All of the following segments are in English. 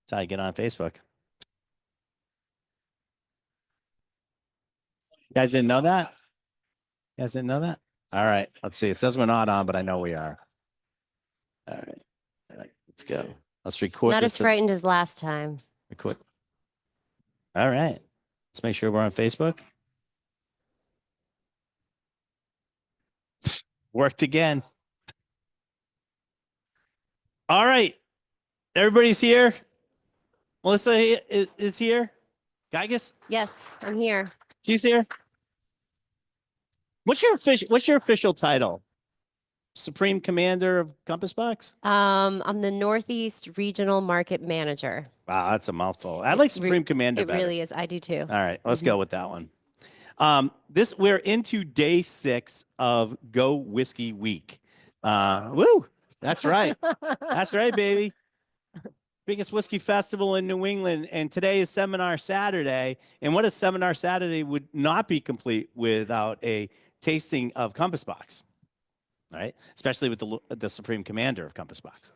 That's how you get on Facebook. You guys didn't know that? You guys didn't know that? All right. Let's see. It says we're not on, but I know we are. All right. All right. Let's go. Let's record Not this. as frightened as last time. Record. All right. Let's make sure we're on Facebook. Worked again. All right. Everybody's here. Mellissa is here. Geigus? Yes, I'm here. She's here. What's your official title? Supreme Commander of Compass Box? I'm the Northeast Regional Market Manager. Wow, that's a mouthful. I like Supreme Commander better. It really is. I do too. All right, let's go with that one. We're into day 6 of Go Whiskey Week. Woo! That's right. That's right, baby. Biggest whiskey festival in New England, and today is Seminar Saturday. And what a Seminar Saturday would not be complete without a tasting of Compass Box, all right? Especially with the Supreme Commander of Compass Box.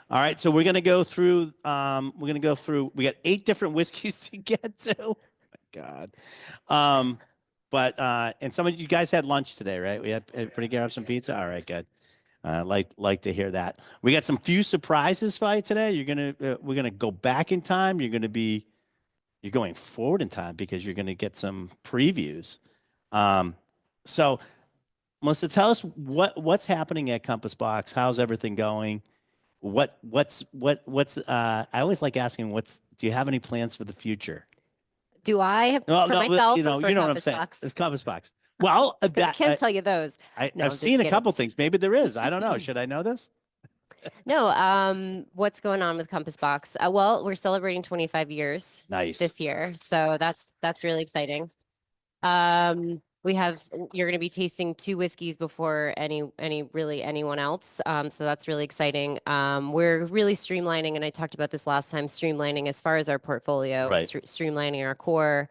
All right, so we're gonna go through. We got 8 different whiskeys to get to. Oh my God. And some of you guys had lunch today, right? We had pretty good. Have some pizza. All right, good. Like to hear that. We got some few surprises for you today. We're gonna go back in time. You're going forward in time because you're gonna get some previews. So Melissa, tell us what's happening at Compass Box. How's everything going? What's I always like asking do you have any plans for the future? Do I have No, myself? you know what I'm saying. Box? It's Compass Box. Well, I can't tell you those. I've seen a couple things. Maybe there is. I don't know. Should I know this? No. What's going on with Compass Box? Well, we're celebrating 25 years. Nice. This year, so that's really exciting. You're going to be tasting 2 whiskeys before anyone else. So that's really exciting. We're really streamlining, and I talked about this last time, streamlining as far as our portfolio, right. Streamlining our core,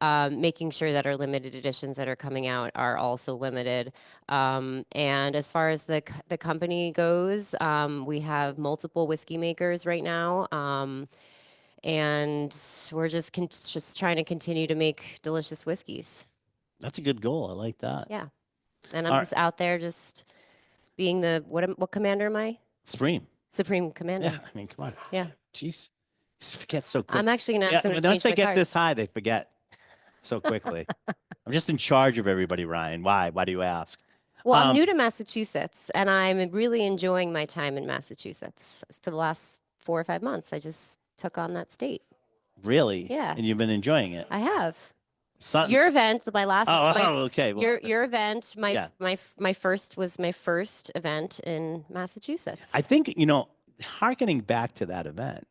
making sure that our limited editions that are coming out are also limited. And as far as the company goes, we have multiple whiskey makers right now. And we're just trying to continue to make delicious whiskeys. That's a good goal. I like that. Yeah. And I'm just out there just being what commander am I? Supreme Commander. Yeah, I mean, come on. Yeah. Jeez. You forget so quick. I'm actually going to ask them to change once they my get cards. this high, they forget so quickly. I'm just in charge of everybody, Ryan. Why? Why do you ask? Well, I'm new to Massachusetts, and I'm really enjoying my time in Massachusetts. For the last 4 or 5 months, I just took on that state. Really? Yeah. And you've been enjoying it? I have. Your event, my last. Okay. Well, your event, my first event in Massachusetts. I think, hearkening back to that event,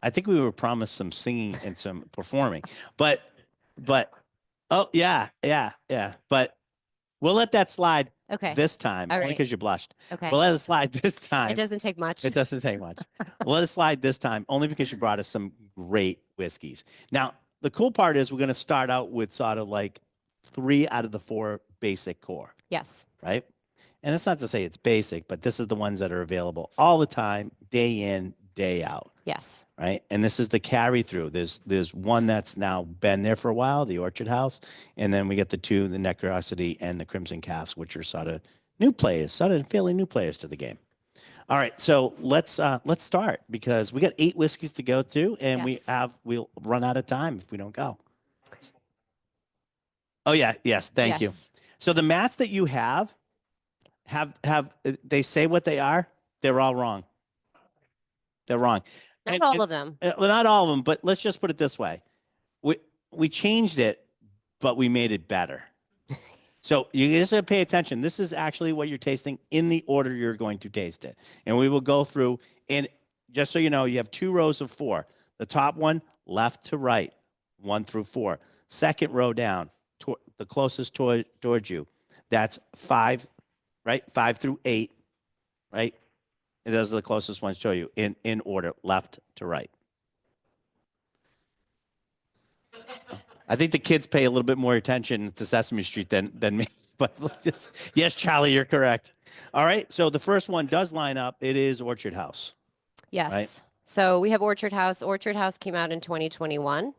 I think we were promised some singing and some performing, but oh yeah. But we'll let that slide. Okay. This time, only because you blushed. Okay. We'll let it slide this time. It doesn't take much. It doesn't take much. We'll let it slide this time, only because you brought us some great whiskeys. Now, the cool part is we're going to start out with sort of like 3 out of the 4 basic core. Yes. Right? And it's not to say it's basic, but this is the ones that are available all the time, day in, day out. Yes. Right? And this is the carry through. There's one that's now been there for a while, the Orchard House, and then we get the 2, the Necrosity and the Crimson Cask, which are sort of fairly new players to the game. All right, so let's start because we got 8 whiskeys to go through, and we'll run out of time if we don't go. Oh yeah, yes, thank you. So the mats that you have they say what they are? They're all wrong. They're wrong. Not all of them. Well, not all of them, but let's just put it this way: we changed it, but we made it better. So you just have to pay attention. This is actually what you're tasting in the order you're going to taste it. And we will go through, and just so you know, you have 2 rows of 4. The top one, left to right, 1 through 4. Second row down, the closest towards you, that's 5, right? 5 through 8, right? And those are the closest ones to you in order, left to right. I think the kids pay a little bit more attention to Sesame Street than me. But yes, Charlie, you're correct. All right. So the first one does line up. It is Orchard House. Yes. Right? So we have Orchard House. Orchard House came out in 2021.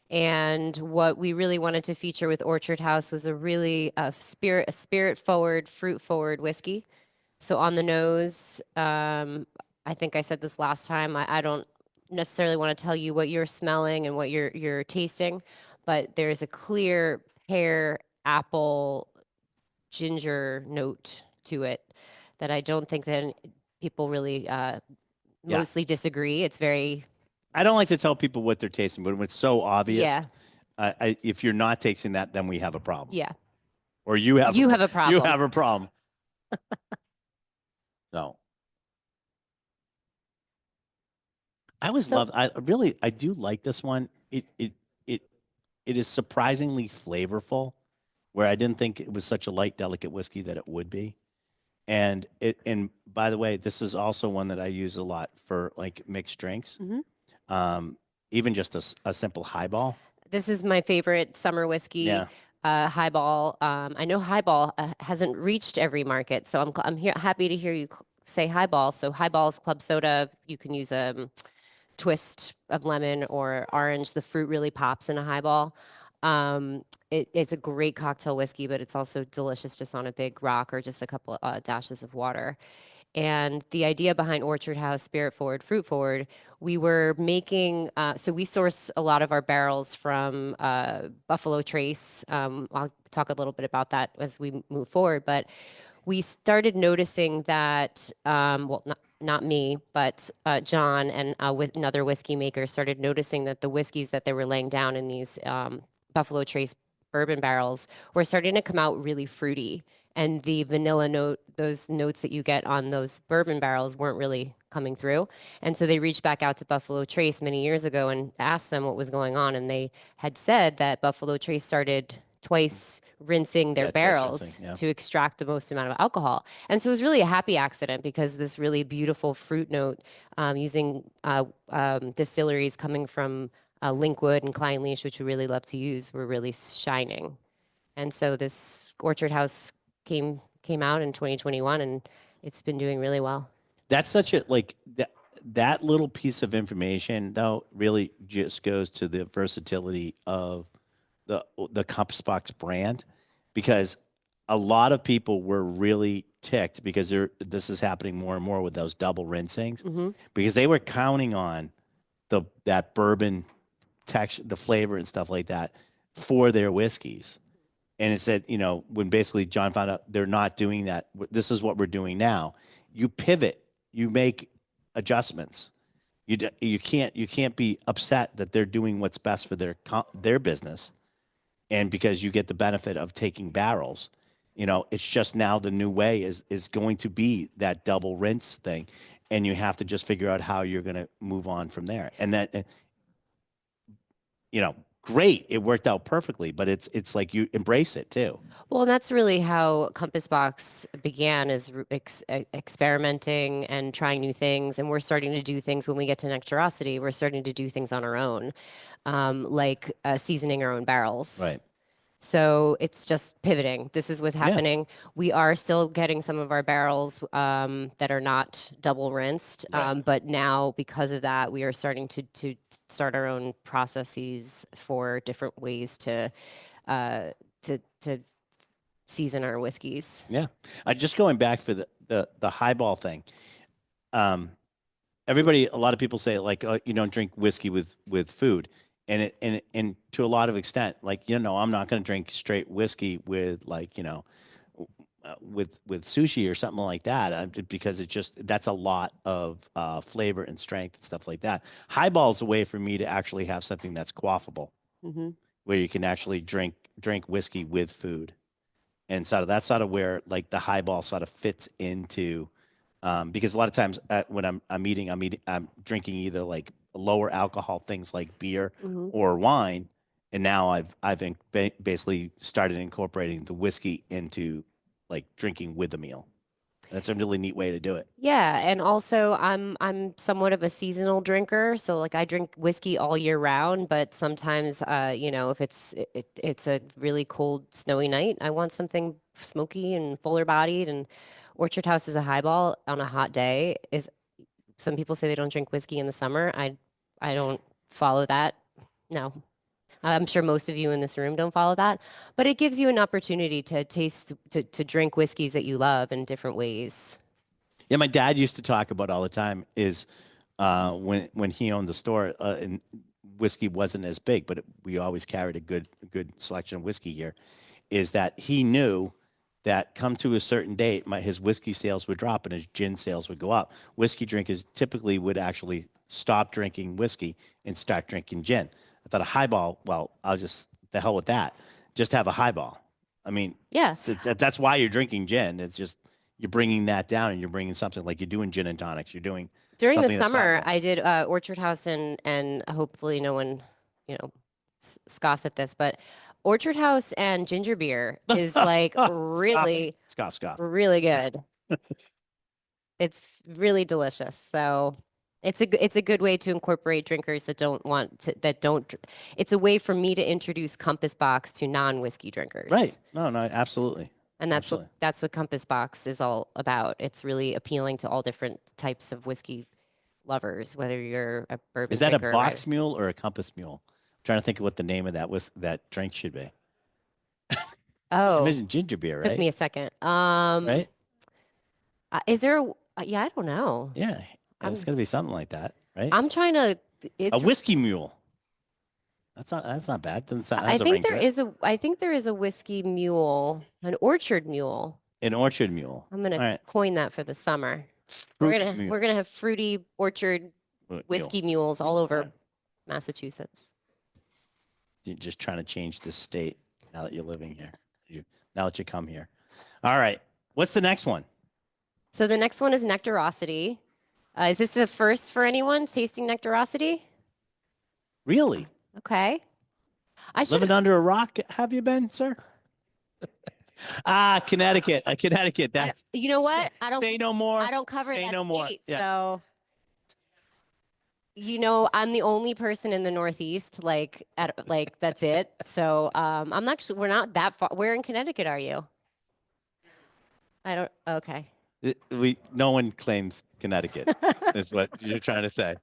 And what we really wanted to feature with Orchard House was a really spirit forward, fruit forward whiskey. So on the nose, I think I said this last time. I don't necessarily want to tell you what you're smelling and what you're tasting, but there's a clear pear, apple, ginger note to it that I don't think that people really mostly disagree. It's very I don't like to tell people what they're tasting, but when it's so obvious, yeah, if you're not tasting that, then we have a problem. yeah. Or you have You have a you problem. have a problem. No. I always love. I do like this one. It it is surprisingly flavorful, where I didn't think it was such a light, delicate whiskey that it would be. And by the way, this is also one that I use a lot for like mixed drinks. Mhm. Even just a simple highball. This is my favorite summer whiskey. Yeah. Highball. I know Highball hasn't reached every market, so I'm here happy to hear you say Highball. So Highball's club soda. You can use a twist of lemon or orange. The fruit really pops in a Highball. It's a great cocktail whiskey, but it's also delicious just on a big rock or just a couple dashes of water. And the idea behind Orchard House Spirit Forward, Fruit Forward, we were making, so we source a lot of our barrels from Buffalo Trace. I'll talk a little bit about that as we move forward, but we started noticing that, well, not me, but John and with another whiskey maker started noticing that the whiskeys that they were laying down in these Buffalo Trace bourbon barrels were starting to come out really fruity. And the vanilla note, those notes that you get on those bourbon barrels weren't really coming through. And so they reached back out to Buffalo Trace many years ago and asked them what was going on. And they had said that Buffalo Trace started twice rinsing their Yeah, twice barrels rinsing, yeah. to extract the most amount of alcohol. And so it was really a happy accident because this really beautiful fruit note using distilleries coming from Linkwood and Klein Leach, which we really love to use, were really shining. And so this Orchard House came out in 2021, and it's been doing really well. That's such a like that little piece of information though really just goes to the versatility of the Compass Box brand, because a lot of people were really ticked because this is happening more and more with those double rinsings, Mm-hmm. because they were counting on that bourbon texture, the flavor and stuff like that for their whiskeys. And it said, when basically John found out they're not doing that, this is what we're doing now. You pivot, you make adjustments. You can't be upset that they're doing what's best for their business, and because you get the benefit of taking barrels. It's just now the new way is going to be that double rinse thing, and you have to just figure out how you're going to move on from there. And that, great, it worked out perfectly, but it's like you embrace it too. Well, and that's really how Compass Box began, is experimenting and trying new things. And we're starting to do things when we get to Nectarosity. We're starting to do things on our own, like seasoning our own barrels. Right. So it's just pivoting. This is what's happening. We are still getting some of our barrels that are not double rinsed, Right. but now because of that, we are starting to start our own processes for different ways to season our whiskeys. Yeah. Just going back for the highball thing. Everybody, a lot of people say like, you don't drink whiskey with food, and to a lot of extent, like, I'm not going to drink straight whiskey with like, with sushi or something like that, because that's a lot of flavor and strength and stuff like that. Highball's a way for me to actually have something that's quaffable, Mm-hmm. where you can actually drink whiskey with food. And sort of that's sort of where like the highball sort of fits into, because a lot of times when I'm drinking either like lower alcohol things like beer Mm-hmm. or wine, and now I've basically started incorporating the whiskey into like drinking with the meal. That's a really neat way to do it. Yeah, and also I'm somewhat of a seasonal drinker, so like I drink whiskey all year round, but sometimes if it's a really cold snowy night, I want something smoky and fuller bodied, and Orchard House is a highball on a hot day is some people say they don't drink whiskey in the summer. I don't follow that. No. I'm sure most of you in this room don't follow that, but it gives you an opportunity to to drink whiskeys that you love in different ways. Yeah, my dad used to talk about all the time is when he owned the store and whiskey wasn't as big, but we always carried a good selection of whiskey here. Is that he knew that come to a certain date, his whiskey sales would drop and his gin sales would go up. Whiskey drinkers typically would actually stop drinking whiskey and start drinking gin. I thought a highball, well, I'll just the hell with that. Just have a highball. I mean, Yeah. that's why you're drinking gin. It's just you're bringing that down and you're bringing something like you're doing gin and tonics. You're doing During the something that's summer, not- I did Orchard House and hopefully no one, you know, scoffs at this, but Orchard House and ginger beer is like really, scoff. really good. It's really delicious. So it's a good way to incorporate drinkers that don't want to it's a way for me to introduce Compass Box to non-whiskey drinkers. Right. No, absolutely. And Absolutely. that's what Compass Box is all about. It's really appealing to all different types of whiskey lovers, whether you're a bourbon Is that a drinker box mule or a compass mule? I'm trying to think of what the name of that drink should be. Oh, You mentioned ginger beer, right? took me a second. Right? Is there yeah, I don't know. Yeah. It's going to be something like that, right? I'm trying to A whiskey mule. That's not bad. Doesn't sound, I think there is a whiskey mule, an orchard mule. An orchard mule. I'm gonna All right. coin that for the summer. Fruit We're mule. gonna have fruity orchard whiskey mules all over Massachusetts. You're just trying to change this state now that you're living here. Now that you come here. All right. What's the next one? So the next one is Nectarosity. Is this the first for anyone tasting Nectarosity? Really? Okay. Living under a rock, have you been, sir? Connecticut. Connecticut. That's you know what? I don't say no more. I don't cover say that no more. state, Yeah. so you know, I'm the only person in the Northeast, like that's it. So I'm actually we're not that far. Where in Connecticut are you? I don't okay. No one claims Connecticut, is what you're trying to say.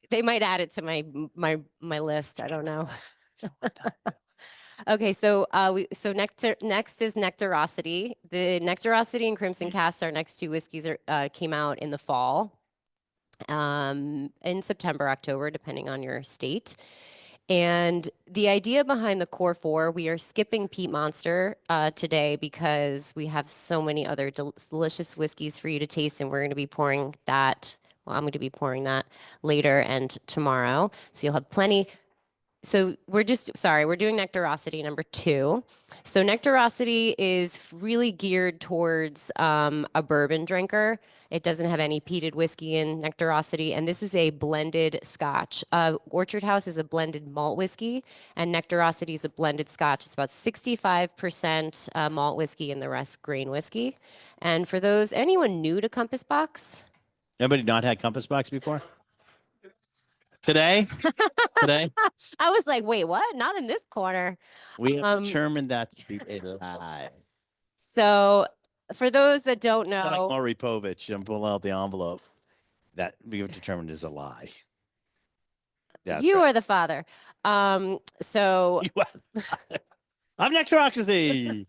They might add it to my list. I don't know. Okay, so next is Nectarosity. The Nectarosity and Crimson Cast, our next two whiskeys came out in the fall, in September, October, depending on your state. And the idea behind the core four, we are skipping Peat Monster today because we have so many other delicious whiskeys for you to taste, and we're going to be pouring that. Well, I'm going to be pouring that later and tomorrow, so you'll have plenty. So we're doing Nectarosity number 2. So Nectarosity is really geared towards a bourbon drinker. It doesn't have any peated whiskey in Nectarosity, and this is a blended Scotch. Orchard House is a blended malt whiskey, and Nectarosity is a blended Scotch. It's about 65% malt whiskey and the rest grain whiskey. And for anyone new to Compass Box? Anybody not had Compass Box before? Today? I was like, wait, what? Not in this corner. We have determined that to be a lie. So for those that don't know, Like Maury Povich and pull out the envelope. That we have determined is a lie. Yeah, you are the father. So I'm Nectarosity.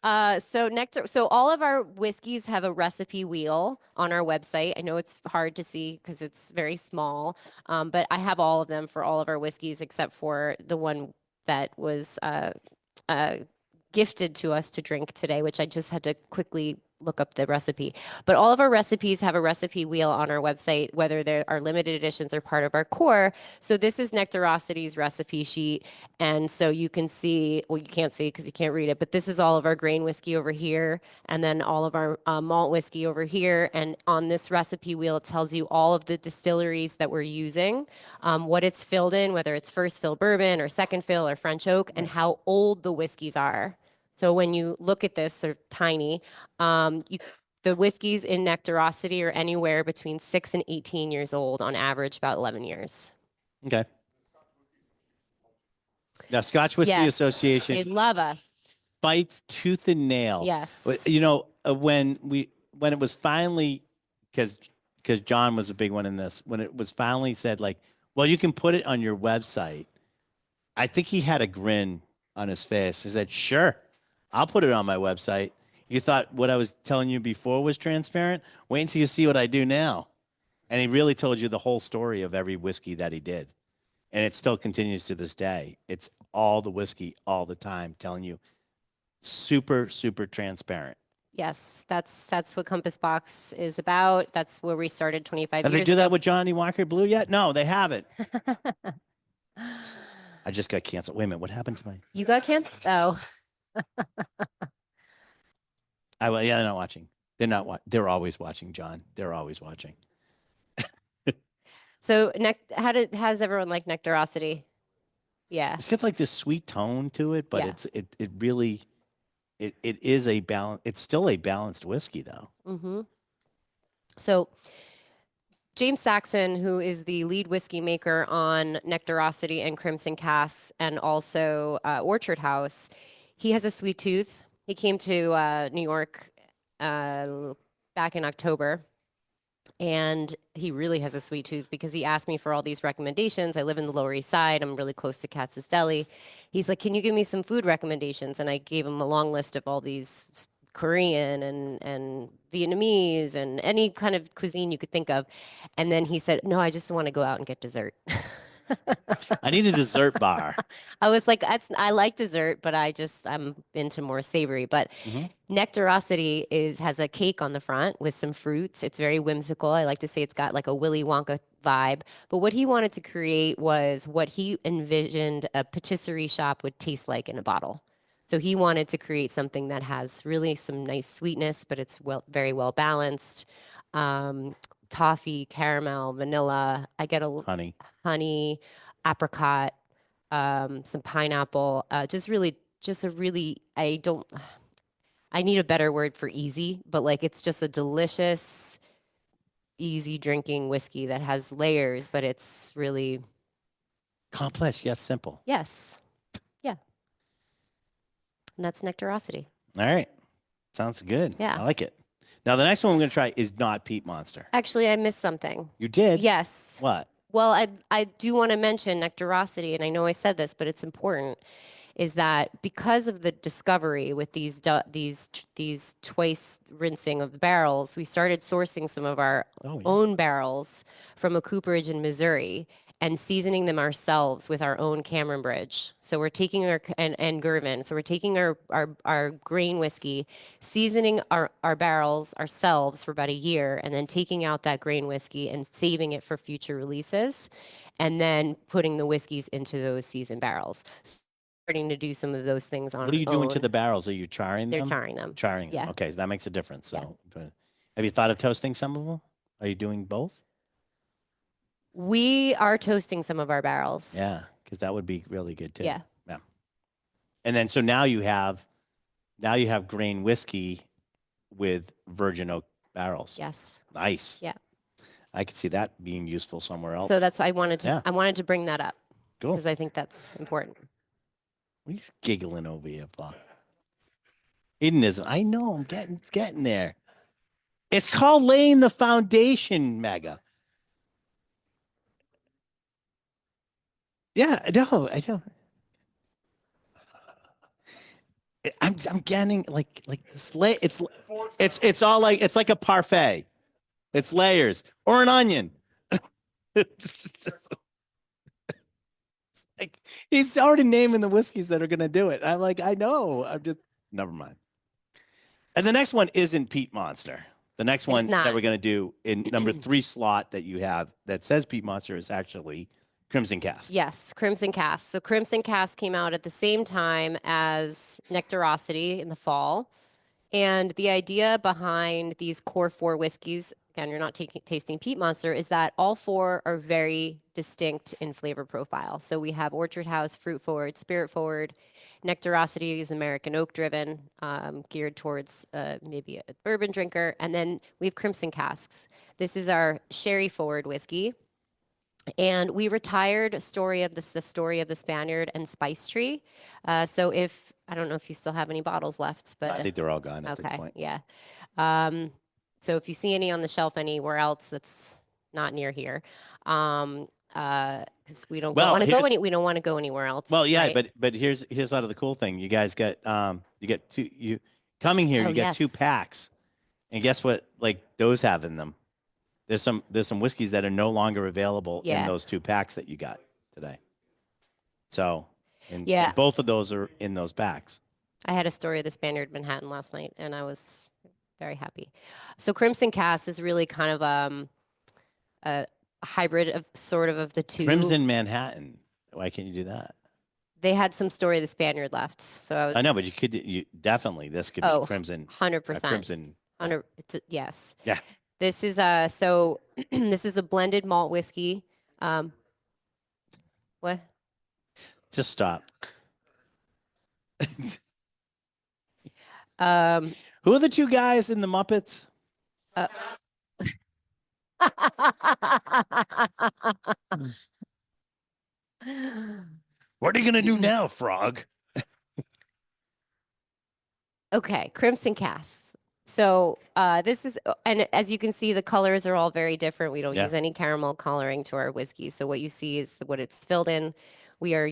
So all of our whiskeys have a recipe wheel on our website. I know it's hard to see because it's very small, but I have all of them for all of our whiskeys except for the one that was gifted to us to drink today, which I just had to quickly look up the recipe. But all of our recipes have a recipe wheel on our website, whether they are limited editions or part of our core. So this is Nectarosity's recipe sheet. And so you can see, well, you can't see because you can't read it, but this is all of our grain whiskey over here, and then all of our malt whiskey over here. And on this recipe wheel, it tells you all of the distilleries that we're using, what it's filled in, whether it's first fill bourbon or second fill or French oak, and how old the whiskeys are. So when you look at this, they're tiny. The whiskeys in Nectarosity are anywhere between 6 and 18 years old, on average about 11 years. Okay. Now, Scotch Whiskey Yes. Association They love us. fights tooth and nail. Yes. You know, when it was finally, because because John was a big one in this. When it was finally said, like, well, you can put it on your website. I think he had a grin on his face. He said, sure, I'll put it on my website. You thought what I was telling you before was transparent? Wait until you see what I do now. And he really told you the whole story of every whiskey that he did. And it still continues to this day. It's all the whiskey all the time, telling you super, super transparent. Yes, that's what Compass Box is about. That's where we started 25 Have they years do ago. that with Johnny Walker Blue yet? No, they haven't. I just got canceled. Wait a minute. What happened to my? You got canceled? Oh, Yeah, they're not watching. They're not. They're always watching, John. They're always watching. so how's everyone like Nectarosity? Yeah. It's got like this sweet tone to it, but Yeah. it really it is a balance. It's still a balanced whiskey though. Mm-hmm. So James Saxon, who is the lead whiskey maker on Nectarosity and Crimson Cask, and also Orchard House, he has a sweet tooth. He came to New York back in October, and he really has a sweet tooth because he asked me for all these recommendations. I live in the Lower East Side. I'm really close to Katz's Deli. He's like, "Can you give me some food recommendations?" And I gave him a long list of all these Korean and Vietnamese and any kind of cuisine you could think of. And then he said, "No, I just want to go out and get dessert." I need a dessert bar. I was like, I like dessert, but I'm into more savory. But Nectarosity has a cake on the front with some fruits. It's very whimsical. I like to say it's got like a Willy Wonka vibe. But what he wanted to create was what he envisioned a patisserie shop would taste like in a bottle. So he wanted to create something that has really some nice sweetness, but it's very well balanced. Toffee, caramel, vanilla. I get a honey, apricot, some pineapple. I need a better word for easy, but like it's just a delicious, easy drinking whiskey that has layers, but it's really complex yet simple. Yes. Yeah. And that's Nectarosity. All right. Sounds good. Yeah. I like it. Now, the next one I'm going to try is not Peat Monster. Actually, I missed something. You did? Yes. What? Well, I do want to mention Nectarosity, and I know I said this, but it's important, is that because of the discovery with these twice rinsing of the barrels, we started sourcing some of our own barrels from a cooperage in Missouri and seasoning them ourselves with our own Cameron Bridge. So we're taking and Girvan. So we're taking our grain whiskey, seasoning our barrels ourselves for about a year, and then taking out that grain whiskey and saving it for future releases, and then putting the whiskeys into those seasoned barrels. Starting to do some of those things on. What are you doing to the barrels? Are you charring them? They're charring them. Charring them. Yeah. Okay, so that makes a difference. So, have you thought of toasting some of them? Are you doing both? We are toasting some of our barrels. Yeah, because that would be really good too. Yeah. Yeah. And then so now you have grain whiskey with virgin oak barrels. Yes. Nice. Yeah. I could see that being useful somewhere else. So that's why I wanted to bring that up. Cool. Because I think that's important. What are you giggling over here, Bob? Hedonism. I know. It's getting there. It's called laying the foundation, Mega. Yeah, no, I don't. I'm getting like this. It's all like it's like a parfait. It's layers or an onion. It's like he's already naming the whiskeys that are gonna do it. I'm like, I know. I'm just never mind. And the next one isn't Peat Monster. The next one that we're gonna do in number 3 slot that you have that says Peat Monster is actually Crimson Cask. Yes, Crimson Cask. So Crimson Cask came out at the same time as Nectarosity in the fall. And the idea behind these core 4 whiskeys, again, you're not tasting Peat Monster, is that all 4 are very distinct in flavor profile. So we have Orchard House, fruit forward, spirit forward. Nectarosity is American oak driven, geared towards maybe a bourbon drinker. And then we have Crimson Casks. This is our sherry forward whiskey. And we retired the story of the Spaniard and Spice Tree. So I don't know if you still have any bottles left, but I think they're all gone at this point. Yeah. So if you see any on the shelf anywhere else, that's not near here. Because we don't Well, want to go here's- we don't want to go anywhere else. Well, yeah, right? but here's out of the cool thing. You guys get you get two you coming here. Oh, You get two yes. packs, and guess what? Like those have in them. There's some whiskeys that are no longer available in Yeah. those two packs that you got today. So, Yeah. and both of those are in those packs. I had a story of the Spaniard Manhattan last night, and I was very happy. So Crimson Cask is really kind of a hybrid of sort of the two. Crimson Manhattan. Why can't you do that? They had some story of the Spaniard left, so I was. I know, but you definitely this could be Crimson. 100%. Crimson. 100. Yes. Yeah. This is so this is a blended malt whiskey. What? Just stop. Who are the two guys in the Muppets? What are you gonna do now, Frog? Okay, Crimson Casks. So this is, and as you can see, the colors are all very different. We don't Yeah. use any caramel coloring to our whiskey. So what you see is what it's filled in. We are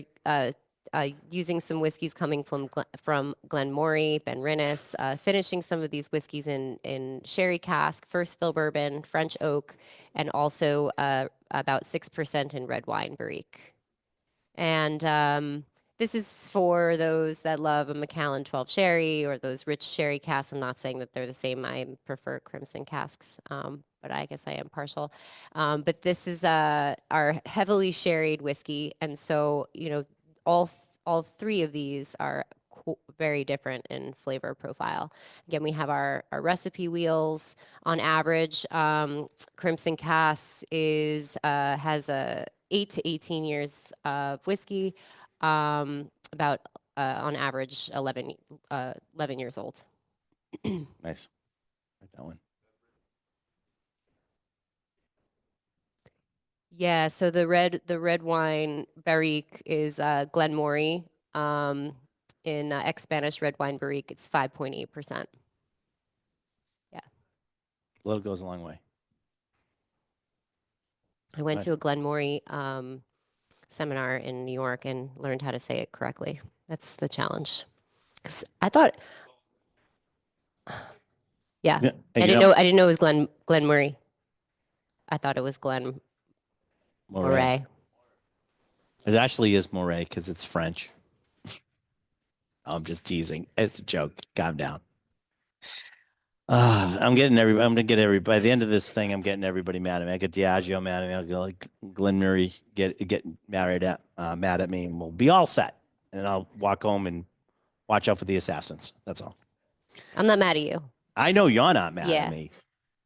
using some whiskeys coming from Glenmorangie, Ben Rennes, finishing some of these whiskeys in sherry cask, first fill bourbon, French oak, and also about 6% in red wine barrique. And this is for those that love a Macallan 12 sherry or those rich sherry casks. I'm not saying that they're the same. I prefer Crimson casks, but I guess I am partial. But this is our heavily sherried whiskey, and so all three of these are very different in flavor profile. Again, we have our recipe wheels. On average, Crimson Cask has a 8 to 18 years of whiskey, about on average 11 years old. Nice. Like that one. Yeah, so the red wine barrique is Glenmorangie. In ex-Spanish red wine barrique, it's 5.8%. Yeah. A little goes a long way. I went Right. to a Glenmorangie seminar in New York and learned how to say it correctly. That's the challenge. 'Cause I thought, yeah, Yeah, I didn't know it was Glenmorangie. I thought it was Glen Moray. It actually is Moray because it's French. I'm just teasing. It's a joke. Calm down. I'm gonna get everybody by the end of this thing. I'm getting everybody mad at me. I get Diageo mad at me. I'll go like Glenn Murray get mad at me, and we'll be all set. And I'll walk home and watch out for the assassins. That's all. I'm not mad at you. I know you're not mad at me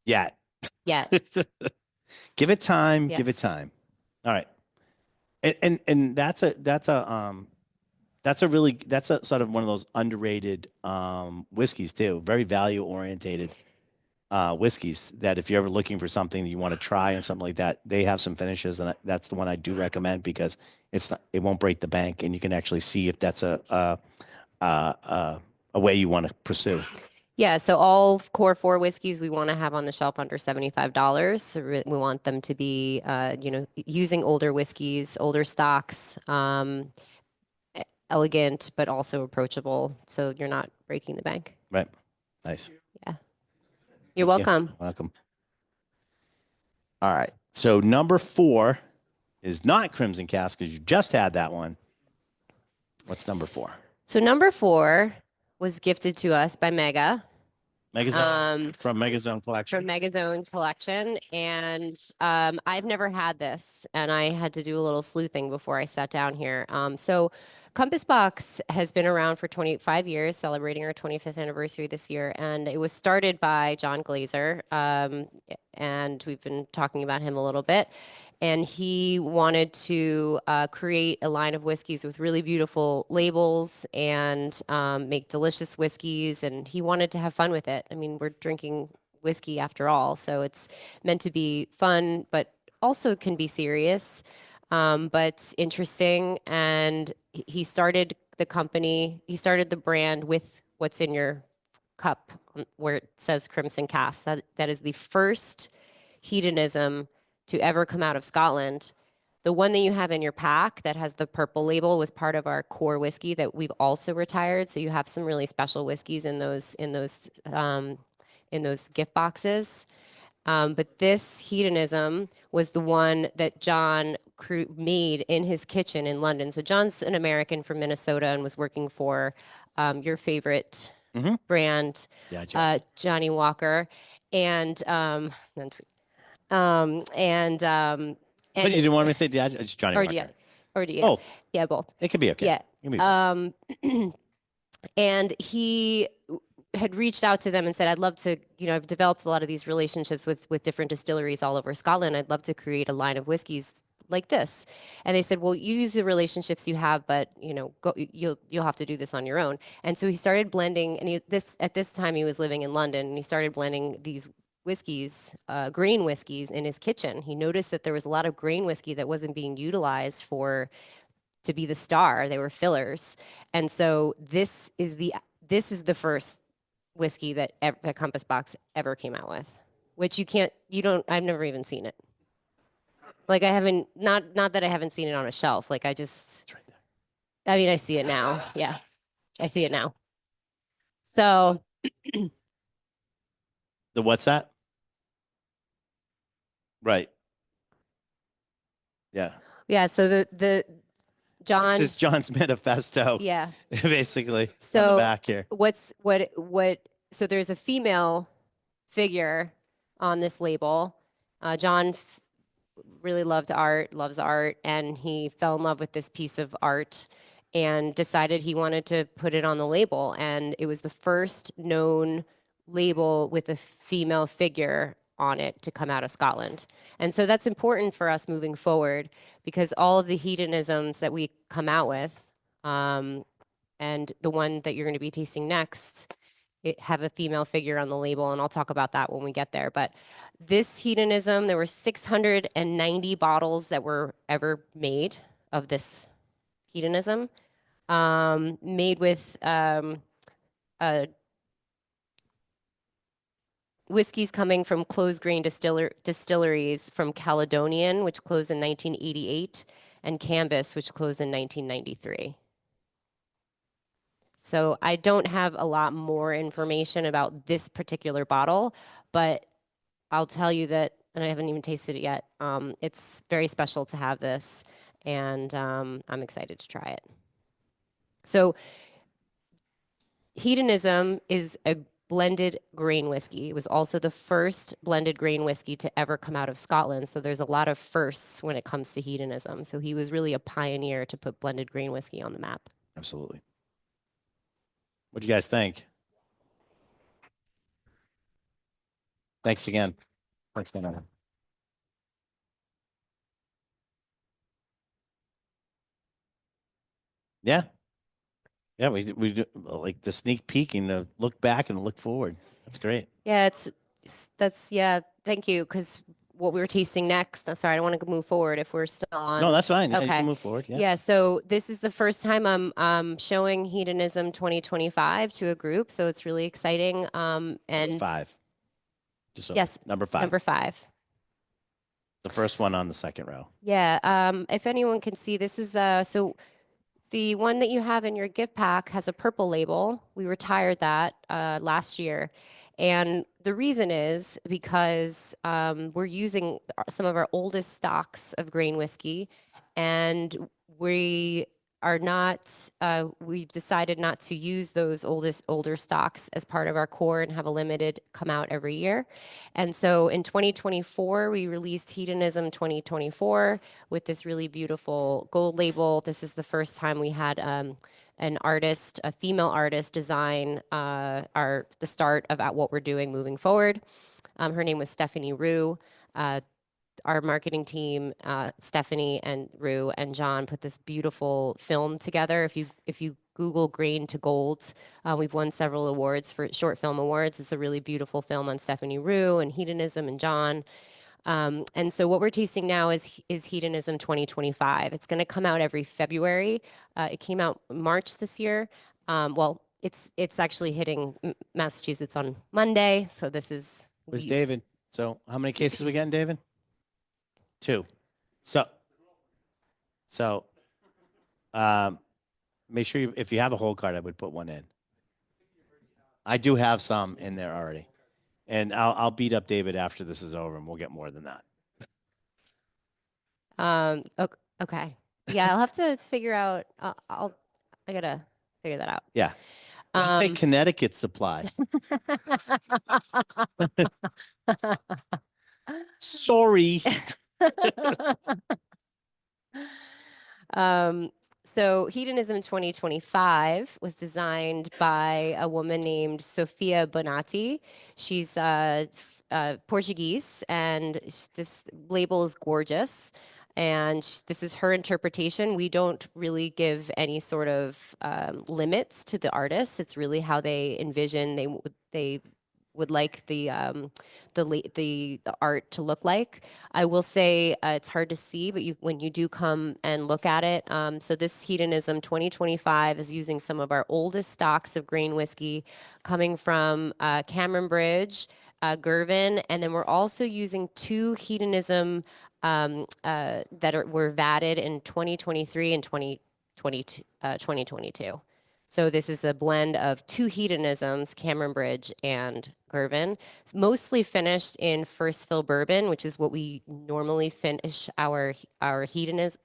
yet. Yeah. Give it time. Yes. Give it time. All right. And that's a sort of one of those underrated whiskeys too. Very value orientated whiskeys that if you're ever looking for something that you want to try and something like that, they have some finishes, and that's the one I do recommend because it won't break the bank, and you can actually see if that's a way you want to pursue. Yeah, so all core 4 whiskeys we want to have on the shelf under $75. So we want them to be, using older whiskeys, older stocks, elegant but also approachable, so you're not breaking the bank. Right. Nice. Yeah. You're welcome. Welcome. All right. So number 4 is not Crimson Cask because you just had that one. What's number 4? So number 4 was gifted to us by Mega. Megazone from Megazone Collection. From Megazone Collection, and I've never had this, and I had to do a little sleuthing before I sat down here. So Compass Box has been around for 25 years, celebrating our 25th anniversary this year, and it was started by John Glazer, and we've been talking about him a little bit. And he wanted to create a line of whiskeys with really beautiful labels and make delicious whiskeys. And he wanted to have fun with it. I mean, we're drinking whiskey after all, so it's meant to be fun, but also can be serious, but interesting. And he started the company, he started the brand with what's in your cup where it says Crimson Cask. That is the first hedonism to ever come out of Scotland. The one that you have in your pack that has the purple label was part of our core whiskey that we've also retired. So you have some really special whiskeys in those gift boxes. But this hedonism was the one that John made in his kitchen in London. So John's an American from Minnesota and was working for your favorite brand, Johnny Walker, and But you didn't want me to say Diageo? It's Johnny Walker. Or Diageo. Both. Yeah, both. It could be okay. Yeah. It could be okay. And he had reached out to them and said, I'd love to, I've developed a lot of these relationships with different distilleries all over Scotland. I'd love to create a line of whiskeys like this. And they said, well, you use the relationships you have, but you'll have to do this on your own. And so he started blending, and at this time he was living in London, and he started blending these whiskeys, grain whiskeys in his kitchen. He noticed that there was a lot of grain whiskey that wasn't being utilized to be the star. They were fillers. And so this is the first whiskey that Compass Box ever came out with, which I've never even seen it. Like I haven't, not that I haven't seen it on a shelf. Like I see it now. Yeah, I see it now. So. The what's that? Right. Yeah. Yeah. So the John. This is John's manifesto. Yeah. Basically. So on the back here. So there's a female figure on this label. John really loves art, and he fell in love with this piece of art and decided he wanted to put it on the label. And it was the first known label with a female figure on it to come out of Scotland. And so that's important for us moving forward, because all of the hedonisms that we come out with, and the one that you're going to be tasting next, have a female figure on the label, and I'll talk about that when we get there. But this hedonism, there were 690 bottles that were ever made of this hedonism, made with whiskeys coming from closed grain distilleries from Caledonian, which closed in 1988, and Cambus, which closed in 1993. So I don't have a lot more information about this particular bottle, but I'll tell you that, and I haven't even tasted it yet, it's very special to have this, and I'm excited to try it. So hedonism is a blended grain whiskey. It was also the first blended grain whiskey to ever come out of Scotland. So there's a lot of firsts when it comes to hedonism. So he was really a pioneer to put blended grain whiskey on the map. Absolutely. What do you guys think? Thanks again. Thanks, man. Yeah. Yeah, we do like the sneak peek and the look back and look forward. That's great. Yeah, yeah, thank you, because what we were tasting next, sorry, I don't want to move forward if we're still on. No, that's fine. Yeah, you Okay. can move forward. Yeah. Yeah, so this is the first time I'm showing Hedonism 2025 to a group, so it's really exciting. And 5. Just yes, number 5. Number 5. The first one on the second row. Yeah, if anyone can see, this is so the one that you have in your gift pack has a purple label. We retired that last year. And the reason is because we're using some of our oldest stocks of grain whiskey, and we are not, we've decided not to use those older stocks as part of our core and have a limited come out every year. And so in 2024, we released Hedonism 2024 with this really beautiful gold label. This is the first time we had an artist, a female artist, design the start of what we're doing moving forward. Her name was Stephanie Rue. Our marketing team, Stephanie and Rue and John, put this beautiful film together. If you Google Grain to Gold, we've won several awards for short film awards. It's a really beautiful film on Stephanie Rue and hedonism and John. And so what we're tasting now is Hedonism 2025. It's going to come out every February. It came out March this year. Well, it's actually hitting Massachusetts on Monday. So this is Where's David? So how many cases we getting, David? 2. So um, make sure if you have a whole card, I would put one in. I do have some in there already, and I'll beat up David after this is over, and we'll get more than that. Okay. Yeah, I'll have to figure out. I gotta figure that out. Yeah. Hey, Connecticut supply. Sorry. So Hedonism 2025 was designed by a woman named Sofia Bonatti. She's Portuguese, and this label is gorgeous. And this is her interpretation. We don't really give any sort of limits to the artists. It's really how they envision they would like the art to look like. I will say it's hard to see, but when you do come and look at it, so this Hedonism 2025 is using some of our oldest stocks of grain whiskey coming from Cameron Bridge, Girvan, and then we're also using 2 Hedonism that were vatted in 2023 and 2022. So this is a blend of 2 hedonisms, Cameron Bridge and Girvan, mostly finished in first fill bourbon, which is what we normally finish our hedonisms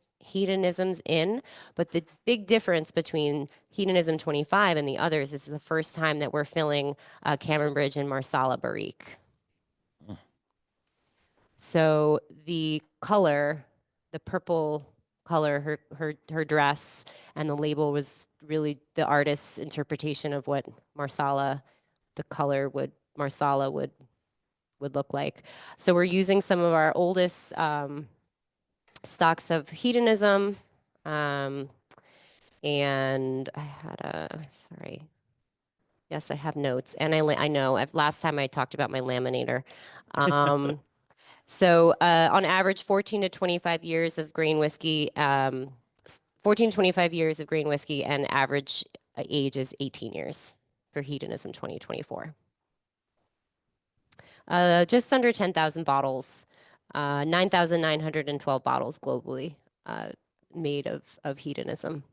in. But the big difference between Hedonism 25 and the others is the first time that we're filling Cameron Bridge and Marsala Barrique. So the color, the purple color, her dress, and the label was really the artist's interpretation of what Marsala would look like. So we're using some of our oldest stocks of hedonism, and I had sorry. Yes, I have notes, and I know. Last time I talked about my laminator. So on average, 14 to 25 years of grain whiskey, 14 to 25 years of grain whiskey, and average age is 18 years for Hedonism 2024. Just under 10,000 bottles, 9,912 bottles globally made of hedonism.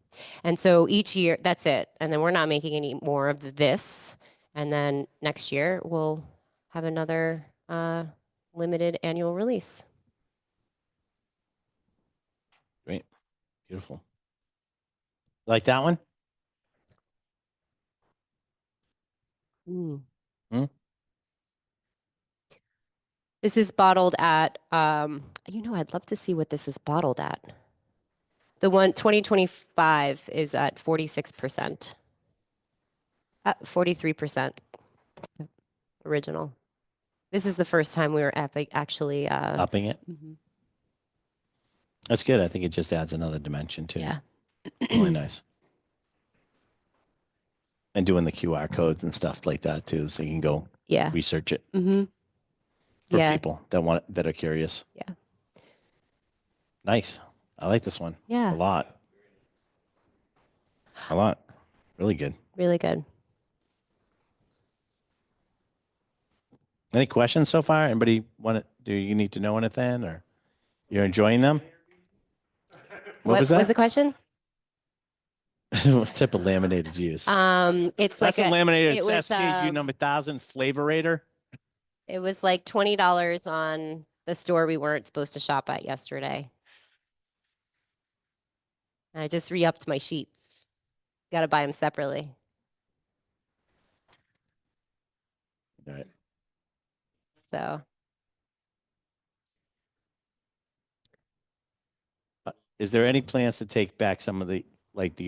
And so each year, that's it. And then we're not making any more of this. And then next year, we'll have another limited annual release. Great. Beautiful. Like that one? This is bottled at, I'd love to see what this is bottled at. The one 2025 is at 46%. 43% original. This is the first time we were actually upping it. That's good. I think it just adds another dimension to it. Really nice. And doing the QR codes and stuff like that too, so you can go research it for people that are curious. Yeah. Nice. I like this one. Yeah. A lot. Really good. Really good. Any questions so far? Anybody do you need to know anything, or you're enjoying them? What was that? What's the question? What type of laminator did you use? It's That's like a laminator. It's was, SKU number 1000 Flavorator. It was like $20 on the store we weren't supposed to shop at yesterday. And I just re-upped my sheets. Got to buy them separately. All right. So. Is there any plans to take back some of the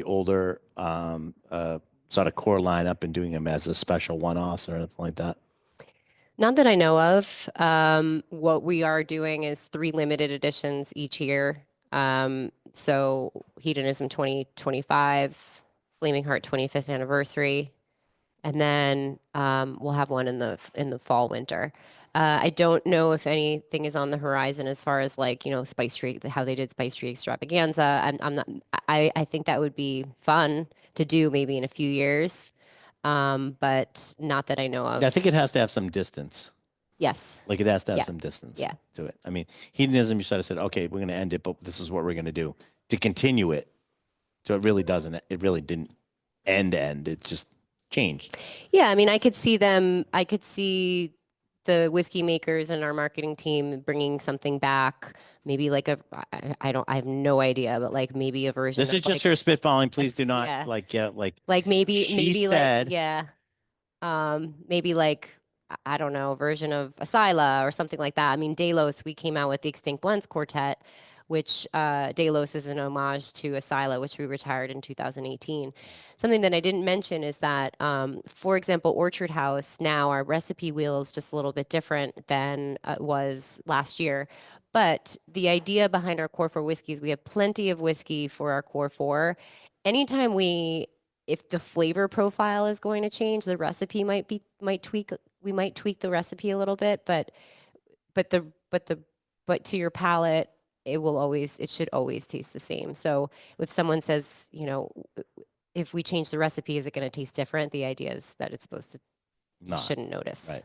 older sort of core lineup and doing them as a special one-offs or anything like that? Not that I know of. What we are doing is 3 limited editions each year. So Hedonism 2025, Flaming Heart 25th anniversary, and then we'll have one in the fall winter. I don't know if anything is on the horizon as far as Spice Tree, how they did Spice Tree Extravaganza. I'm not. I think that would be fun to do maybe in a few years. but not that I know of. I think it has to have some distance. Yes. Like it has to have Yeah. some distance Yeah. to it. I mean, hedonism, you sort of said, okay, we're going to end it, but this is what we're going to do to continue it. So it really doesn't, it really didn't end. It just changed. Yeah, I mean, I could see the whiskey makers and our marketing team bringing something back, maybe like I have no idea, but like maybe a version This of is just like her spitballing. Please do not yeah, like maybe she like said. yeah, maybe like I don't know, a version of Asila or something like that. I mean, Delos, we came out with the Extinct Blends Quartet, which Delos is an homage to Asila, which we retired in 2018. Something that I didn't mention is that, for example, Orchard House, now our recipe wheel is just a little bit different than it was last year. But the idea behind our core four whiskeys, we have plenty of whiskey for our core four. Anytime if the flavor profile is going to change, the recipe might tweak. We might tweak the recipe a little bit, but the but the but to your palate, it should always taste the same. So if someone says, if we change the recipe, is it going to taste different? The idea is that it's supposed to, you shouldn't notice. Right.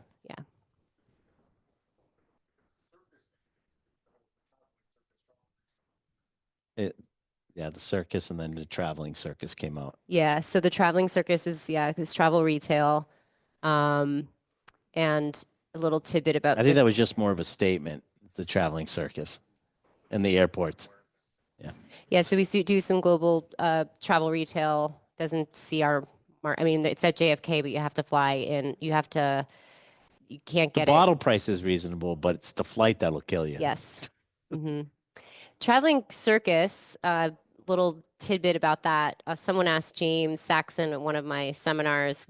Yeah. Yeah, the circus and then the traveling circus came out. Yeah. So the traveling circus is travel retail. And a little tidbit about I think that was just more of a statement, the traveling circus and the airports. Yeah. Yeah, so we do some global travel retail. Doesn't see our I mean, it's at JFK, but you have to fly in. You can't The get it. bottle price is reasonable, but it's the flight that'll kill you. Yes. Traveling circus, little tidbit about that. Someone asked James Saxon at one of my seminars,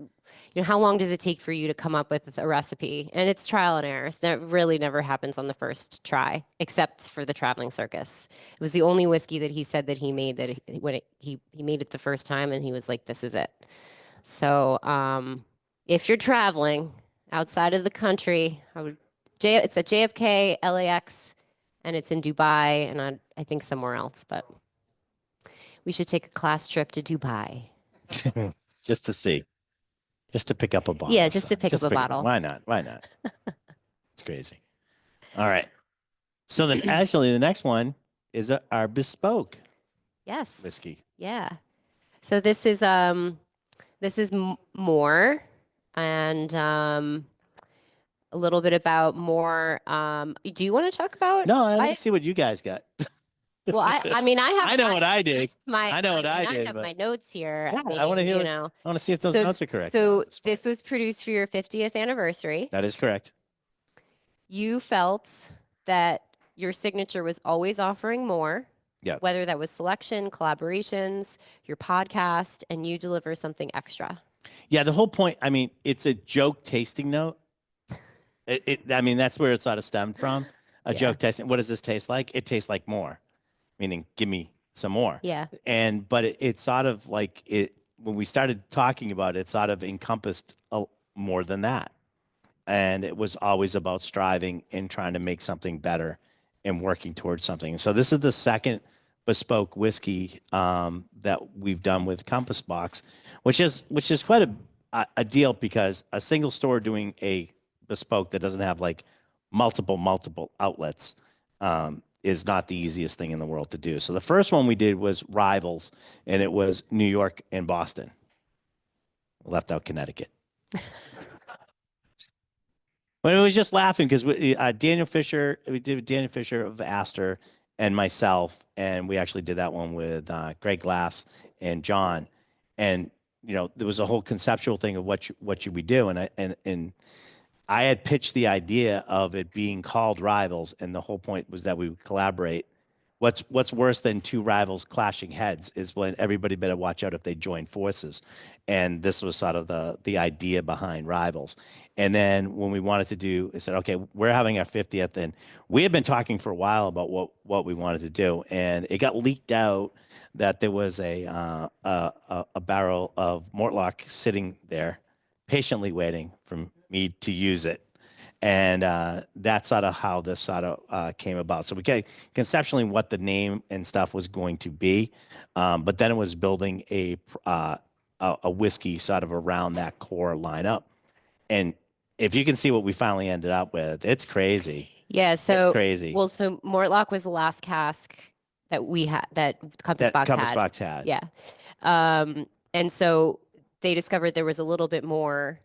how long does it take for you to come up with a recipe? And it's trial and error. So that really never happens on the first try, except for the traveling circus. It was the only whiskey that he said that he made that he made it the first time, and he was like, "This is it." So if you're traveling outside of the country, it's at JFK, LAX, and it's in Dubai, and I think somewhere else, but we should take a class trip to Dubai. Just to see. Just to pick up a bottle. Yeah, just to pick up a bottle. Why not? Why not? It's crazy. All right. So then actually the next one is our bespoke Yes. whiskey. Yeah. So this is more and a little bit about more. Do you want to talk about? No, I want to see what you guys got. Well, I mean, I know what I did. I did. have my notes here. Yeah, I mean, I want to hear. I want to see if those notes are correct. So this was produced for your 50th anniversary. That is correct. You felt that your signature was always offering more. Yeah. Whether that was selection, collaborations, your podcast, and you deliver something extra. Yeah, the whole point. I mean, it's a joke tasting note. I mean, that's where it sort of stemmed from. A joke tasting. What does this taste like? It tastes like more, meaning give me some more. Yeah. But it sort of like it when we started talking about it, it sort of encompassed more than that. And it was always about striving and trying to make something better and working towards something. So this is the second bespoke whiskey that we've done with Compass Box, which is quite a deal because a single store doing a bespoke that doesn't have like multiple outlets is not the easiest thing in the world to do. So the first one we did was Rivals, and it was New York and Boston. Left out Connecticut. But it was just laughing because Daniel Fisher, we did Daniel Fisher of Astor and myself, and we actually did that one with Greg Glass and John, and there was a whole conceptual thing of what should we do, and I had pitched the idea of it being called Rivals, and the whole point was that we would collaborate. What's worse than two rivals clashing heads is when everybody better watch out if they join forces. And this was sort of the idea behind Rivals. And then when we wanted to do, I said, okay, we're having our 50th, and we had been talking for a while about what we wanted to do, and it got leaked out that there was a barrel of Mortlock sitting there, patiently waiting for me to use it. And that's sort of how this sort of came about. So we conceptually what the name and stuff was going to be, but then it was building a a whiskey sort of around that core lineup. And if you can see what we finally ended up with, it's crazy. Yeah. It's So, crazy well, so Mortlock was the last cask that we had, that Compass that Bock Compass had. Box had. Yeah. And so they discovered there was a little bit more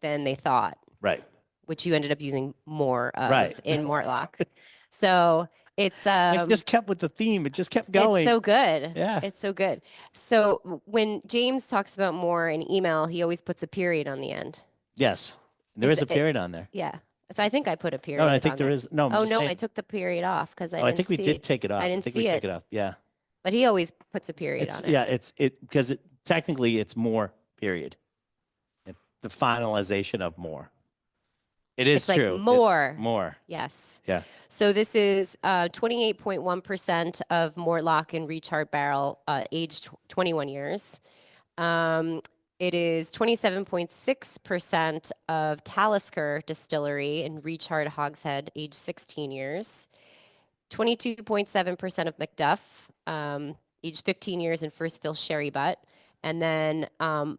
than they thought, Right. which you ended up using more of Right. in Mortlock. So it's It just kept with the theme. It just kept going. It's so good. Yeah. It's so good. So when James talks about more in email, he always puts a period on the end. Yes. There is a period on there. Yeah. So I think I put a period. No, I think on there there is. No, I'm Oh just no, saying. I took the period off because I Oh, I didn't think we see did it. take it off. I I didn't think we see took it. it off. Yeah. But he always puts a period It's on it. yeah. It's because technically it's more period. The finalization of more. It is It's like true. more. More. Yes. Yeah. So this is 28.1% of Mortlock and Recharred barrel, aged 21 years. It is 27.6% of Talisker Distillery and Recharred Hogshead, aged 16 years. 22.7% of Macduff, aged 15 years, and First Fill Sherry Butt. And then now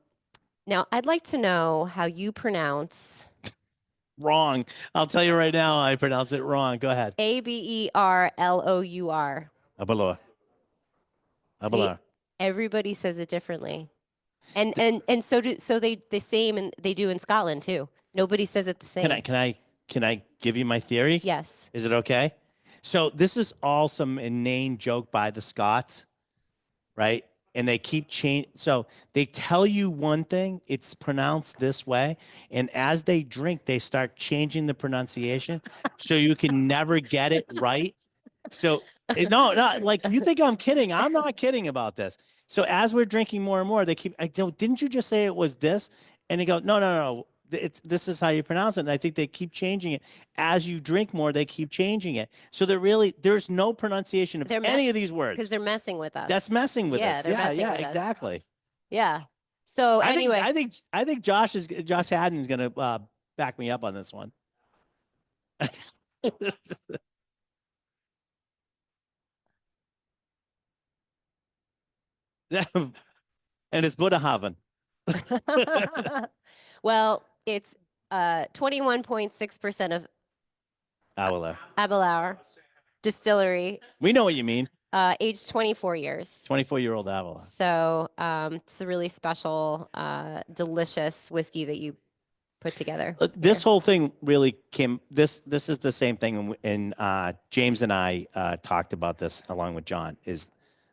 I'd like to know how you pronounce Wrong. I'll tell you right now. I pronounce it wrong. Go ahead. Aberlour. Abaloa. Abaloa. Everybody says it differently. And so they the same and they do in Scotland too. Nobody says it the same. Can I give you my theory? Yes. Is it okay? So this is all some inane joke by the Scots, right? And they keep change. So they tell you one thing, it's pronounced this way, and as they drink, they start changing the pronunciation, so you can never get it right. So no, like you think I'm kidding. I'm not kidding about this. So as we're drinking more and more, they keep, I go, didn't you just say it was this? And they go, no. This is how you pronounce it. And I think they keep changing it. As you drink more, they keep changing it. So there's no pronunciation of any of these words. Because they're messing with us. That's messing with us. They're messing with us. Exactly. Yeah. So anyway. I think Josh Haddon is going to back me up on this one. And it's Budahaven. Well, it's 21.6% of Abelauer Distillery. We know what you mean. Age 24 years. 24-year-old Abelauer. So it's a really special, delicious whiskey that you put together. This whole thing really came. This is the same thing, and James and I talked about this along with John.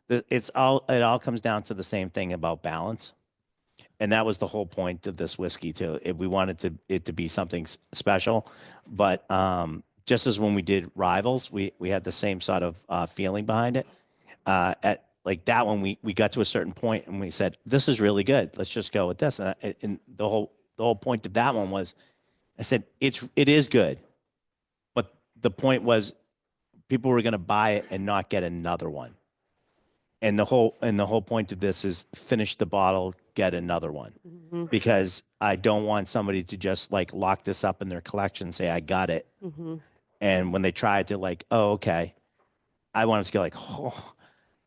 It all comes down to the same thing about balance. And that was the whole point of this whiskey too. We wanted it to be something special, but just as when we did Rivals, we had the same sort of feeling behind it. At like that one, we got to a certain point and we said, "This is really good. Let's just go with this." And the whole point of that one was, I said, it is good, but the point was, people were going to buy it and not get another one. And the whole point of this is finish the bottle, get another one, because I don't want somebody to just like lock this up in their collection and say, I got it. And when they try it, they're like, oh, okay. I want them to go like, oh,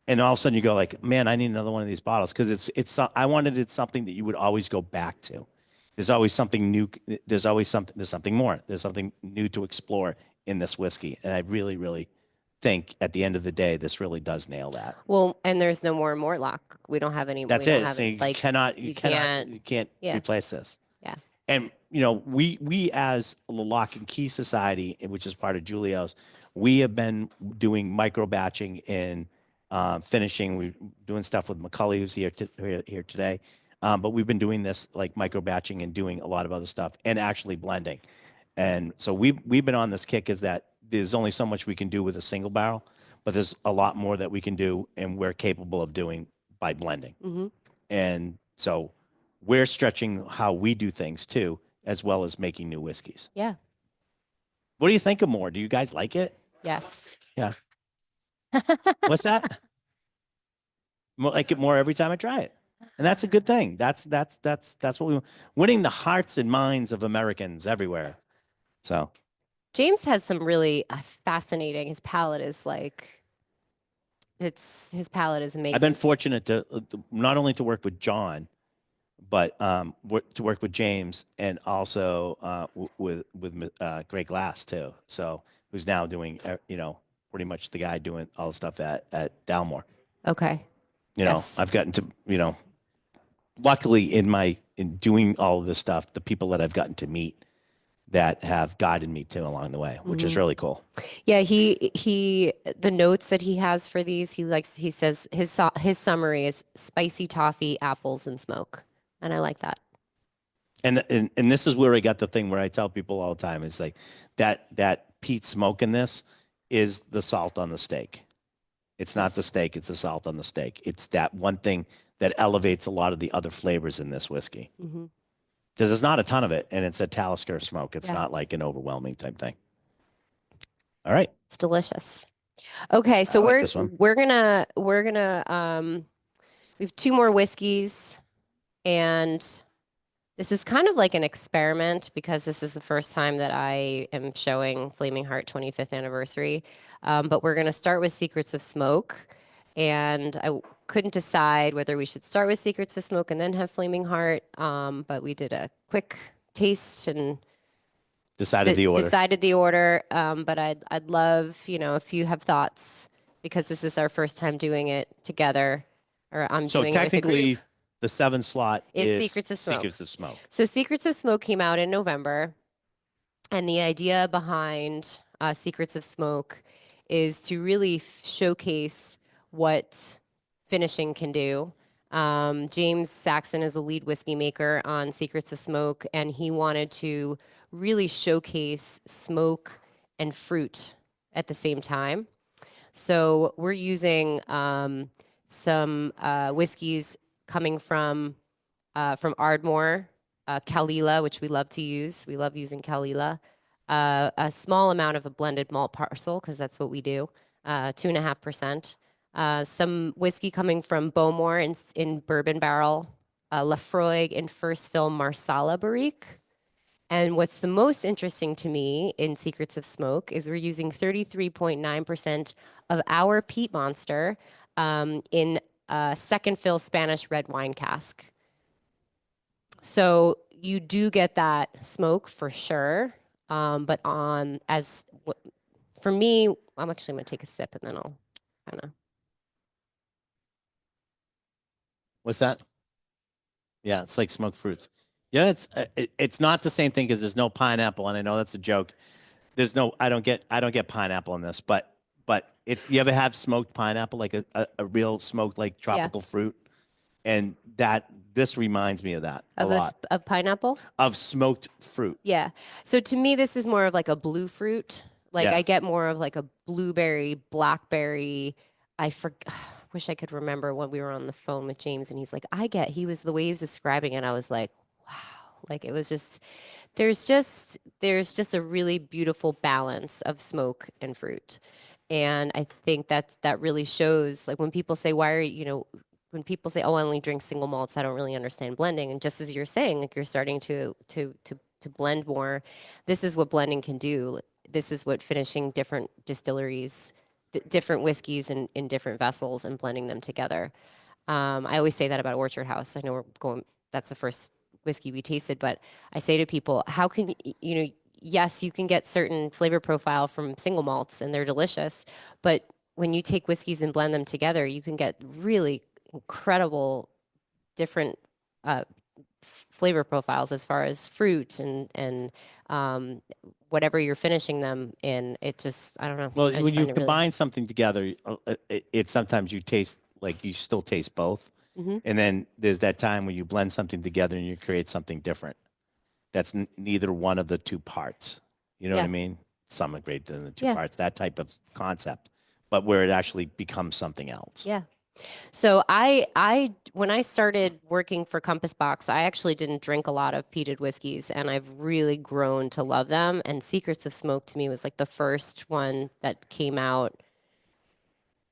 and all of a sudden you go like, man, I need another one of these bottles. Cause I wanted it something that you would always go back to. There's always something new. There's something more. There's something new to explore in this whiskey. And I really, really think at the end of the day, this really does nail that. Well, and there's no more Mortlock. We don't have any. That's we it. Don't have So you can't replace this. Yeah. And we as the Lock and Key Society, which is part of Julio's, we have been doing micro batching and finishing. We're doing stuff with McCully, who's here today. But we've been doing this like micro batching and doing a lot of other stuff and actually blending. And so we've been on this kick, is that there's only so much we can do with a single barrel, but there's a lot more that we can do and we're capable of doing by blending. And so we're stretching how we do things too, as well as making new whiskeys. Yeah. What do you think of more? Do you guys like it? Yes. Yeah. What's that? Like it more every time I try it. And that's a good thing. That's what we winning the hearts and minds of Americans everywhere. So James has some really fascinating. His palate is like, his palate is amazing. I've been fortunate to not only to work with John, but to work with James and also with Greg Glass too. So who's now doing pretty much the guy doing all the stuff at Dalmore. Okay. Yes. I've gotten to luckily in doing all of this stuff, the people that I've gotten to meet that have guided me to along the way, which is really cool. Yeah, the notes that he has for these, he says his summary is spicy toffee, apples, and smoke. And I like that. And this is where I got the thing where I tell people all the time is like that peat smoke in this is the salt on the steak. It's not the steak, it's the salt on the steak. It's that one thing that elevates a lot of the other flavors in this whiskey. Because there's not a ton of it, and it's a Talisker smoke. It's not like an overwhelming type thing. All right. It's delicious. Okay, so we're gonna we have two more whiskeys, and this is kind of like an experiment because this is the first time that I am showing Flaming Heart 25th anniversary. But we're gonna start with Secrets of Smoke, and I couldn't decide whether we should start with Secrets of Smoke and then have Flaming Heart. But we did a quick taste and decided the order. But I'd love, if you have thoughts, because this is our first time doing it together, or I'm doing it with a group. Technically, the 7th slot is Secrets of Smoke. Secrets of Smoke. So Secrets of Smoke came out in November, and the idea behind Secrets of Smoke is to really showcase what finishing can do. James Saxon is the lead whiskey maker on Secrets of Smoke, and he wanted to really showcase smoke and fruit at the same time. So we're using some whiskeys coming from Ardmore, Kalila, which we love to use. We love using Kalila. A small amount of a blended malt parcel, because that's what we do, 2.5%. Some whiskey coming from Bowmore in bourbon barrel, Lafroig in first fill Marsala barrique. And what's the most interesting to me in Secrets of Smoke is we're using 33.9% of our peat monster in a second fill Spanish red wine cask. So you do get that smoke for sure. But for me, I'm actually going to take a sip and then I'll kind of. What's that? Yeah, it's like smoked fruits. Yeah, it's not the same thing because there's no pineapple, and I know that's a joke. I don't get pineapple in this, but if you ever have smoked pineapple, like a real smoked like tropical fruit, and this reminds me of that a lot. Of pineapple? Of smoked fruit. Yeah. So to me, this is more of like a blue fruit. I get more of like a blueberry, blackberry. Wish I could remember when we were on the phone with James and he's like, he was the way he was describing it. I was like, wow. It was just, there's just a really beautiful balance of smoke and fruit. And I think that really shows, when people say, when people say, oh, I only drink single malts, I don't really understand blending. And just as you're saying, you're starting to blend more. This is what blending can do. This is what finishing different distilleries, different whiskeys in different vessels and blending them together. I always say that about Orchard House. I know that's the first whiskey we tasted, but I say to people, how can yes, you can get certain flavor profile from single malts and they're delicious, but when you take whiskeys and blend them together, you can get really incredible different flavor profiles as far as fruit and whatever you're finishing them in. It just, I don't know. Well, when you combine something together, it's sometimes you still taste both. And then there's that time when you blend something together and you create something different. That's neither one of the two parts. You know what I mean? Some are greater than the two parts, that type of concept, but where it actually becomes something else. Yeah. So when I started working for Compass Box, I actually didn't drink a lot of peated whiskeys, and I've really grown to love them. And Secrets of Smoke to me was like the first one that came out.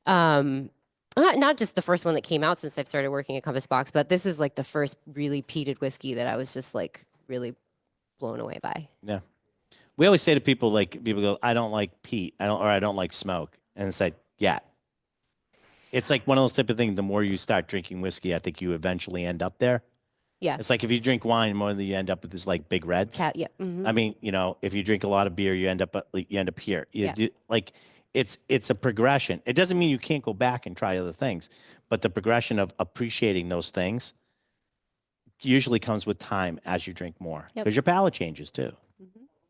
Not just the first one that came out since I've started working at Compass Box, but this is like the first really peated whiskey that I was just really blown away by. Yeah. We always say to people, people go, I don't like peat. I don't like smoke. And it's like, yeah. It's like one of those type of things. The more you start drinking whiskey, I think you eventually end up there. Yeah. It's like if you drink wine more than you end up with this like big reds. Yeah. I mean, if you drink a lot of beer, you end up here. Yeah. Like it's a progression. It doesn't mean you can't go back and try other things, but the progression of appreciating those things usually comes with time as you drink more Yep. because your palate changes too.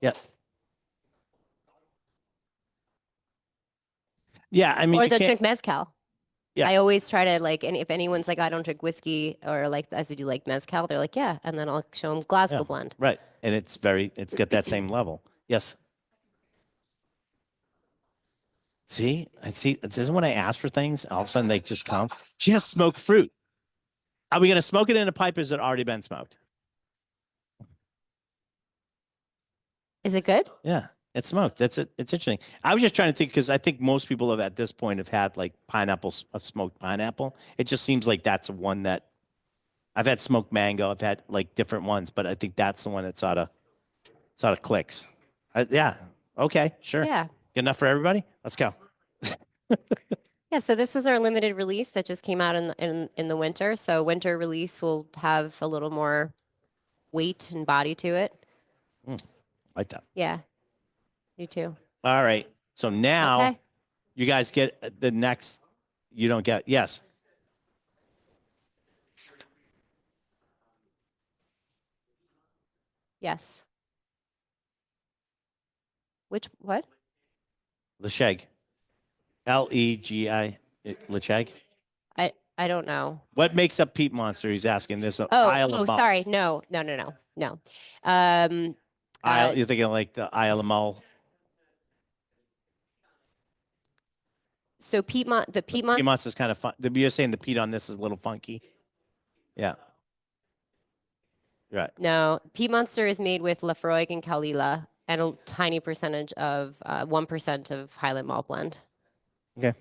Yeah. Yeah, I mean, Or you they'll can't. drink mezcal. Yeah. I always try to like, and if anyone's like, I don't drink whiskey or like, I said, do you like mezcal? They're like, yeah. And then I'll show them Glasgow Yeah, blend. right. And it's got that same level. Yes. See, this is when I ask for things. All of a sudden they just come. She has smoked fruit. Are we going to smoke it in a pipe? Or has it already been smoked? Is it good? Yeah, it's smoked. That's it. It's interesting. I was just trying to think because I think most people have at this point have had like a smoked pineapple. It just seems like that's one that I've had smoked mango. I've had like different ones, but I think that's the one that sort of clicks. Yeah. Okay. Sure. Yeah. Good enough for everybody. Let's go. Yeah, so this was our limited release that just came out in the winter. So winter release will have a little more weight and body to it. Like that. Yeah, you too. All right. So now Okay. you guys get the next. You don't get yes. Yes. What? Lecheg. Legi. Lecheg. I don't know. What makes up Peat Monster? He's asking this. Oh, sorry. No. You're thinking like the Isle of Mull. So Piedmont, the Peat Piedmont. Monster's kind of fun. You're saying the peat on this is a little funky. Yeah. Right. No, Piedmonster is made with Lafroig and Caolila and a tiny percentage of 1% of Highland malt blend. Okay.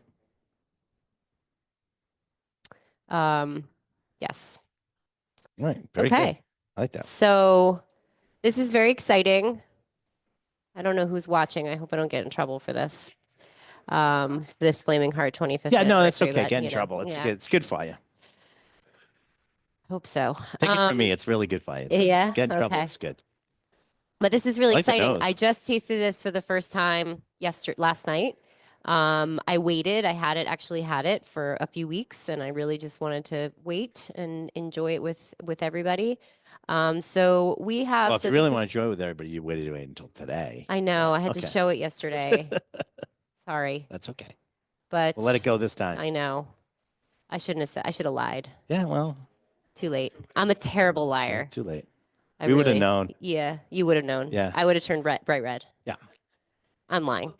Yes. All right. Very Okay. good. I like that. So this is very exciting. I don't know who's watching. I hope I don't get in trouble for this. This Flaming Heart 25th. Yeah, no, that's anniversary, okay. but, Get in you know, trouble. It's yeah, good. It's good for you. hope so. Take it from me. It's really good for you. Yeah. Get in trouble. Okay. It's good. But this is really I like the exciting. nose. I just tasted this for the first time last night. I waited. I actually had it for a few weeks, and I really just wanted to wait and enjoy it with everybody. So we have. Well, if so you really this want to enjoy it with everybody, you waited to wait until today. I know. I had to Okay. show it yesterday. Sorry, That's okay. but We'll let it go this time. I know. I shouldn't have said. I should have lied. Yeah, well, Too late. I'm a terrible liar. too late. I We would have really- known. Yeah, you would have known. Yeah. I would have turned bright red. Yeah. I'm lying.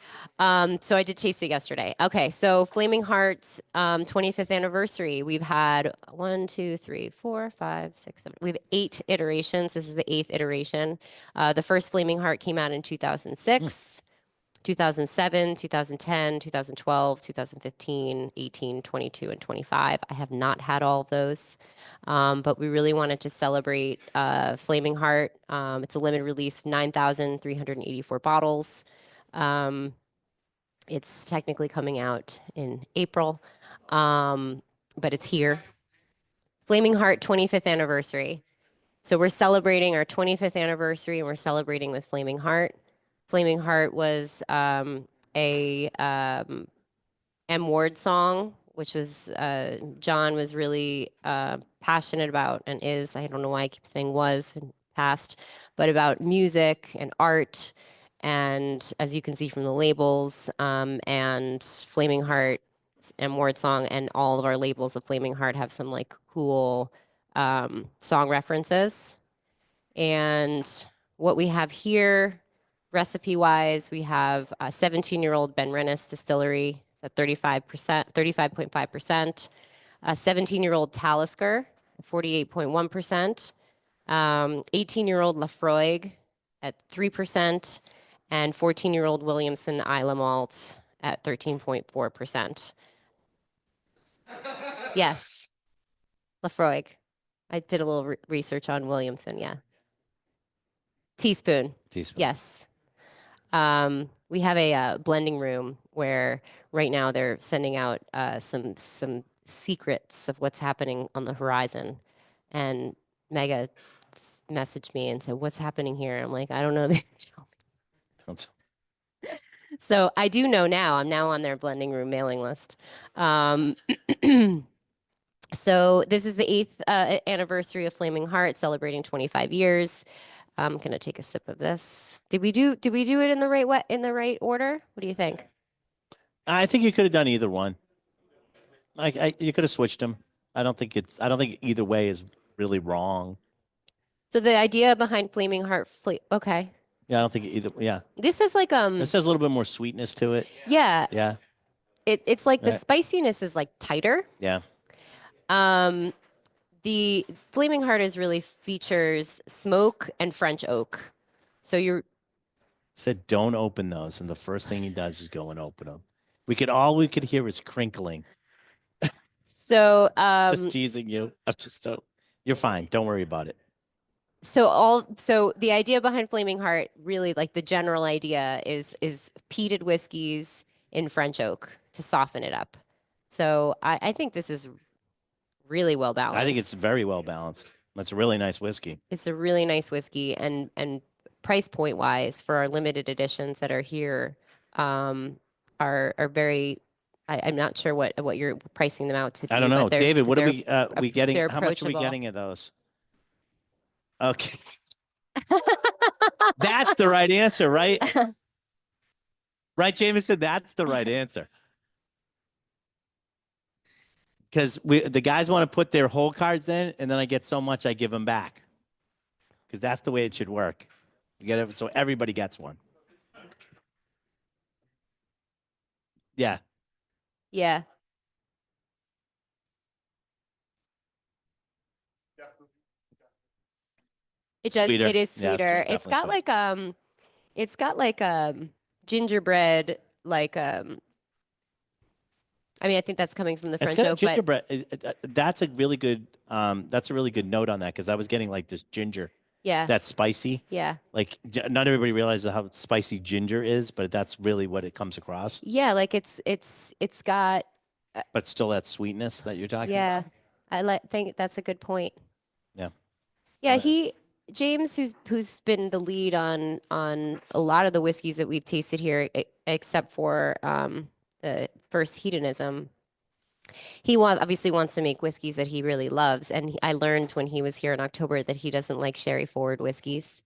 So I did taste it yesterday. Okay, so Flaming Hearts 25th anniversary. We've had 1, 2, 3, 4, 5, 6, 7. We have 8 iterations. This is the 8th iteration. The first Flaming Heart came out in 2006. 2007, 2010, 2012, 2015, 18, 22, and 25. I have not had all of those, but we really wanted to celebrate Flaming Heart. It's a limited release of 9,384 bottles. It's technically coming out in April, but it's here. Flaming Heart 25th anniversary. So we're celebrating our 25th anniversary, and we're celebrating with Flaming Heart. Flaming Heart was a M. Ward song, which was John was really passionate about and is. I don't know why I keep saying was in past, but about music and art. And as you can see from the labels, and Flaming Heart, M. Ward song, and all of our labels of Flaming Heart have some like cool song references. And what we have here, recipe wise, we have a 17-year-old Ben Rennis distillery at 35%, 35.5%, a 17-year-old Talisker, 48.1%, 18-year-old Lafroig at 3%, and 14-year-old Williamson Isla Malt at 13.4%. Yes, Lafroig. I did a little research on Williamson, yeah. Teaspoon. Yes. We have a blending room where right now they're sending out some secrets of what's happening on the horizon, and Mega messaged me and said, "What's happening here?" I'm like, "I don't know." They didn't tell me. So I do know now. I'm now on their blending room mailing list. So this is the 8th anniversary of Flaming Heart, celebrating 25 years. I'm gonna take a sip of this. Did we do it in the right order? What do you think? I think you could have done either one. You could have switched them. I don't think either way is really wrong. So the idea behind Flaming Heart, okay. Yeah, I don't think either. Yeah, This is like this has a little bit more sweetness to it. yeah, Yeah, it's like the Yeah. spiciness is like tighter. yeah. The Flaming Heart is really features smoke and French oak. So you're Said don't open those, and the first thing he does is go and open them. All we could hear is crinkling. so Just teasing you. I'm just so you're fine. Don't worry about it. so the idea behind Flaming Heart, really like the general idea is peated whiskeys in French oak to soften it up. So I think this is really well balanced. I think it's very well balanced. That's a really nice whiskey. It's a really nice whiskey, and price point wise for our limited editions that are here, are very. I'm not sure what you're pricing them out to be. I don't know, but David. What are they're we getting? they're How much are we approachable. getting of those? Okay, that's the right answer, right? Right, Jameson. That's the right answer. Because the guys want to put their whole cards in, and then I get so much I give them back. Because that's the way it should work. You get it, so everybody gets one. Yeah. Yeah. It does. Sweeter. It is Yeah, it's sweeter. It's got definitely like it's got like gingerbread like I mean, I think that's coming from the It's French got oak, but gingerbread. That's a really good. That's a really good note on that because I was getting like this ginger. yeah, That's spicy. yeah, Like not everybody realizes how spicy ginger is, but that's really what it comes across. yeah. Like it's got But still that sweetness that you're talking yeah. about. I think that's a good point. Yeah. Yeah, James, who's been the lead on a lot of the whiskeys that we've tasted here, except for the first hedonism. He obviously wants to make whiskeys that he really loves, and I learned when he was here in October that he doesn't like sherry forward whiskeys,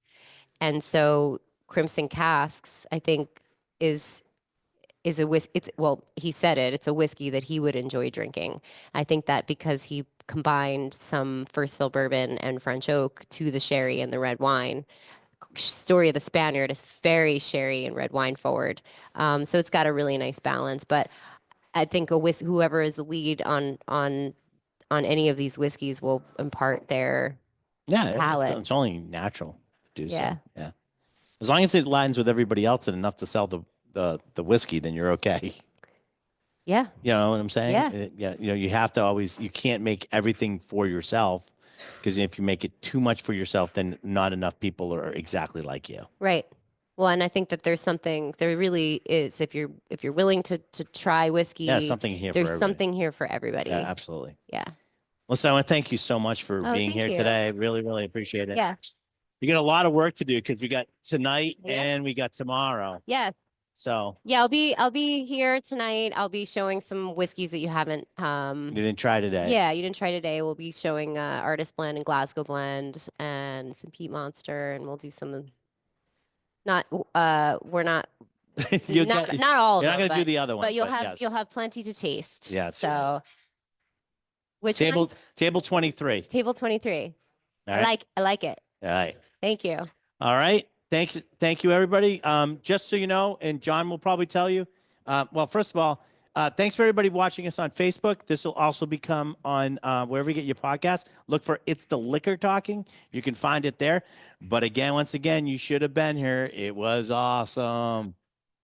and so Crimson Casks, I think, is a whiskey. It's well, he said it. It's a whiskey that he would enjoy drinking. I think that because he combined some first fill bourbon and French oak to the sherry and the red wine. Story of the Spaniard is very sherry and red wine forward, so it's got a really nice balance. But I think whoever is the lead on any of these whiskeys will impart their palate. It's only natural to do Yeah. so. Yeah. As long as it aligns with everybody else and enough to sell the whiskey, then you're okay. Yeah. You know what I'm saying? Yeah. Yeah. You know, you can't make everything for yourself because if you make it too much for yourself, then not enough people are exactly like you. Right. Well, and I think that there really is, if you're willing to try whiskey, Yeah, something here for there's everybody. something here for everybody. Yeah, absolutely. Yeah. Well, so I want to thank you so much for Oh, being thank here you. today. I really, really appreciate it. Yeah. You got a lot of work to do because we got tonight Yeah. and we got tomorrow. Yes. So Yeah, I'll be here tonight. I'll be showing some whiskeys that you haven't you didn't try today. Yeah, you didn't try today. We'll be showing Artist Blend and Glasgow Blend and some Peat Monster, and we'll do some. Not we're not You're not all of not them, going to do the other ones, but you'll yes. have plenty to taste. Yeah, that's so right. which table one? table 23. Table 23. All right. I like it. All right. Thank you. All right. Thank you, everybody. Just so you know, and John will probably tell you. Well, first of all, thanks for everybody watching us on Facebook. This will also become on wherever you get your podcast. Look for It's the Liquor Talking. You can find it there. But again, once again, you should have been here. It was awesome.